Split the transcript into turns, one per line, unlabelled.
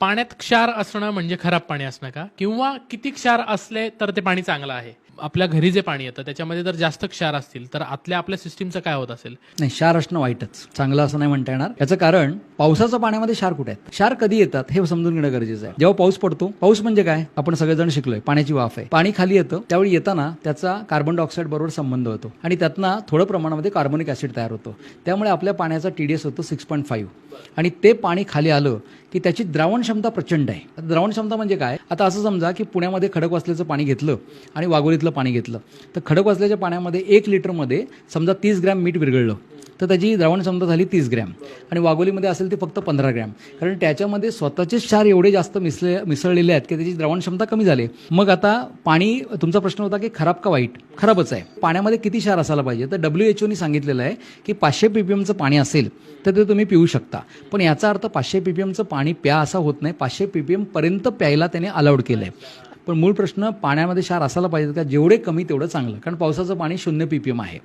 पाण्यात क्षार असणं म्हणजे खराब पाणी असणं का, किंवा किती क्षार असले तर ते पाणी चांगलं आहे? आपल्या घरी जे पाणी येतं त्याच्यामध्ये जर जास्त क्षार असतील तर आतल्या आपल्या सिस्टीमचं काय होत असेल?
नाही, क्षार असणं वाईटच, चांगलं असं नाही म्हणता येणार. याचं कारण पावसाच्या पाण्यामध्ये क्षार कुठे आहेत, क्षार कधी येतात हे समजून घेणं गरजेचं आहे. जेव्हा पाऊस पडतो, पाऊस म्हणजे काय आपण सगळेजण शिकलोय, पाण्याची वाफ आहे. पाणी खाली येतं त्यावेळी येताना त्याचा कार्बन डायऑक्साईड बरोबर संबंध होतो आणि त्यातनं थोडं प्रमाणामध्ये कार्बोनिक ऍसिड तयार होतो. त्यामुळे आपल्या पाण्याचा TDS होतो 6.5 आणि ते पाणी खाली आलं की त्याची द्रावण क्षमता प्रचंड आहे. द्रावण क्षमता म्हणजे काय, आता असं समजा की पुण्यामध्ये खडकवासल्याचं पाणी घेतलं आणि वाघोलीतलं पाणी घेतलं, तर खडकवासल्याच्या पाण्यामध्ये 1 लिटरमध्ये समजा 30 ग्रॅम मीठ विरघळलं तर त्याची द्रावण क्षमता झाली 30 ग्रॅम आणि वाघोलीमध्ये असेल ते फक्त 15 ग्रॅम, कारण त्याच्यामध्ये स्वतःचे क्षार एवढे जास्त मिसळलेले आहेत की त्याची द्रावण क्षमता कमी झाली. मग आता पाणी, तुमचा प्रश्न होता की खराब का वाईट? खराबच आहे. पाण्यामध्ये किती क्षार असायला पाहिजे, तर WHO सांगितलेलं आहे की 500 ppmचं पाणी असेल तर ते तुम्ही पिऊ शकता. पण याचा अर्थ 500 ppmचं पाणी प्या असा होत नाही. 500 ppm पर्यंत प्यायला त्याने अलाउड केलं आहे. पण मूळ प्रश्न पाण्यामध्ये क्षार असायला पाहिजे का? जेवढे कमी तेवढं चांगलं, कारण पावसाचं पाणी 0 ppm आहे.